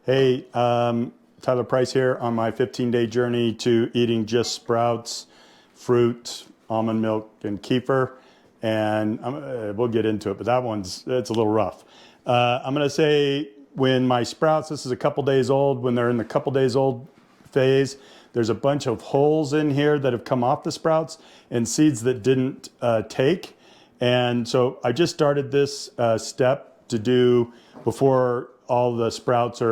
Hey, Tyler Price here on my 15-day journey to eating just sprouts, fruit, almond milk, and kefir. And we'll get into it, but it's a little rough. I'm going to say when my sprouts, this is a couple days old, when they're in the couple days old phase, there's a bunch of holes in here that have come off the sprouts and seeds that didn't take. And so I just started this step to do before all the sprouts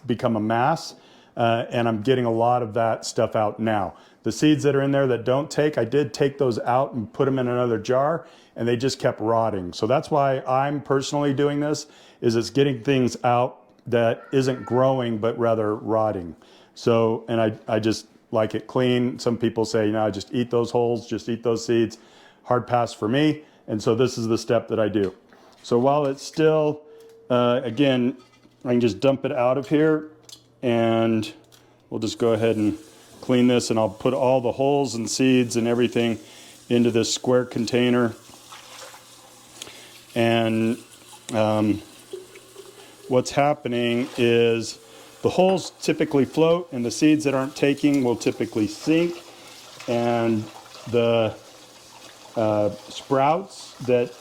become a mass, and I'm getting a lot of that stuff out now. The seeds that are in there that don't take, I did take those out and put them in another jar, and they just kept rotting. So that's why I'm personally doing this, is it's getting things out that isn't growing, but rather rotting. So, and I just like it clean. Some people say, just eat those holes, just eat those seeds. Hard pass for me. And so this is the step that I do. So while it's still, again, I can just dump it out of here, and we'll just go ahead and clean this, and I'll put all the holes and seeds and everything into this square container. And what's happening is the holes typically float, and the seeds that aren't taking will typically sink, and the sprouts that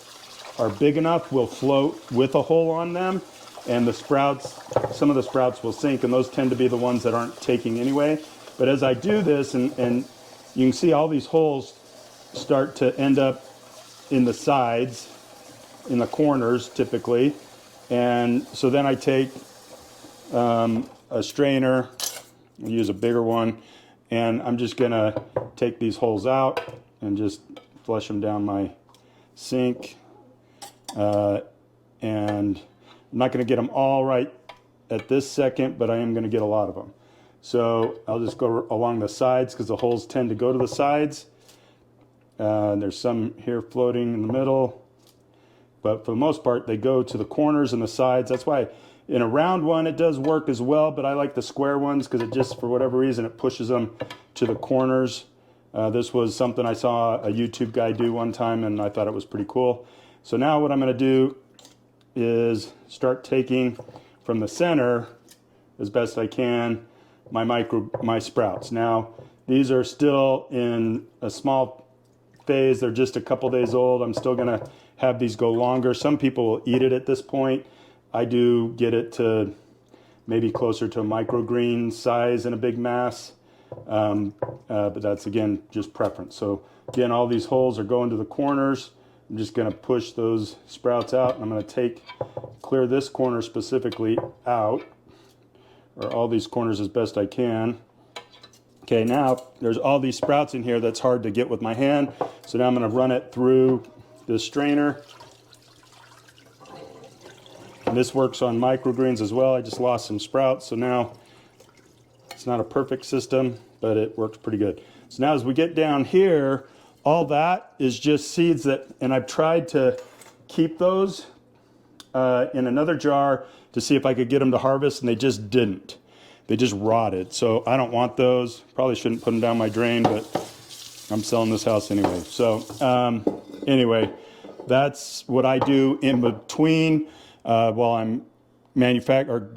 are big enough will float with a hole on them, and the sprouts, some of the sprouts will sink, and those tend to be the ones that aren't taking anyway. But as I do this, and you can see all these holes start to end up in the sides, in the corners typically, and so then I take a strainer, I'll use a bigger one, and I'm just gonna take these holes out and just flush them down my sink. And I'm not going to get them all right at this second, but I am going to get a lot of them. So I'll just go along the sides, because the holes tend to go to the sides. There's some here floating in the middle, but for the most part they go to the corners and the sides. That's why in a round one it does work as well, but I like the square ones because it just, for whatever reason, it pushes them to the corners. This was something I saw a YouTube guy do one time, and I thought it was pretty cool. So now what I'm going to do is start taking from the center as best I can my sprouts. Now these are still in a small phase. They're just a couple days old. I'm still going to have these go longer. Some people will eat it at this point. I do get it to maybe closer to a microgreen size in a big mass. But that's, again, just preference. So again, all these holes are going to the corners. I'm just going to push those sprouts out, and I'm going to clear this corner specifically out, or all these corners as best I can. Okay, now there's all these sprouts in here that's hard to get with my hand. So now I'm going to run it through this strainer. And this works on microgreens as well. I just lost some sprouts, so now it's not a perfect system, but it works pretty good. So now as we get down here, all that is just seeds and I've tried to keep those in another jar to see if I could get them to harvest, and they just didn't. They just rotted. So I don't want those. Probably shouldn't put them down my drain, but I'm selling this house anyway. So anyway, that's what I do in between while I'm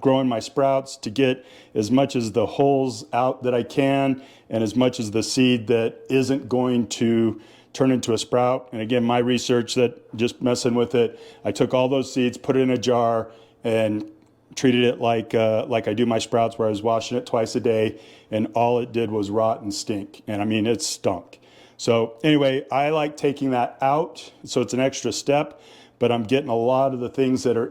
growing my sprouts, to get as much as the holes out that I can, and as much as the seed that isn't going to turn into a sprout. And again, my research, that just messing with it, I took all those seeds, put it in a jar, and treated it like I do my sprouts, where I was washing it twice a day, and all it did was rot and stink. And I mean, it stunk. So anyway, I like taking that out, so it's an extra step, but I'm getting a lot of the things that are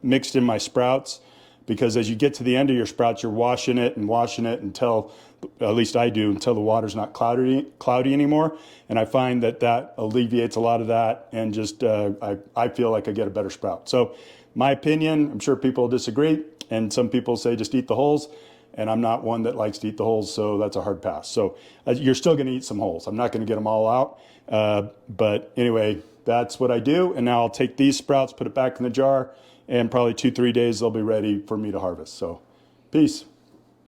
mixed in my sprouts, because as you get to the end of your sprouts, you're washing it until, at least I do, until the water's not cloudy anymore. And I find that alleviates a lot of that, and just I feel like I get a better sprout. So my opinion, I'm sure people disagree, and some people say just eat the holes, and I'm not one that likes to eat the holes, so that's a hard pass. So you're still going to eat some holes. I'm not going to get them all out, but anyway, that's what I do. And now I'll take these sprouts, put it back in the jar, and probably 2-3 days they'll be ready for me to harvest. So peace.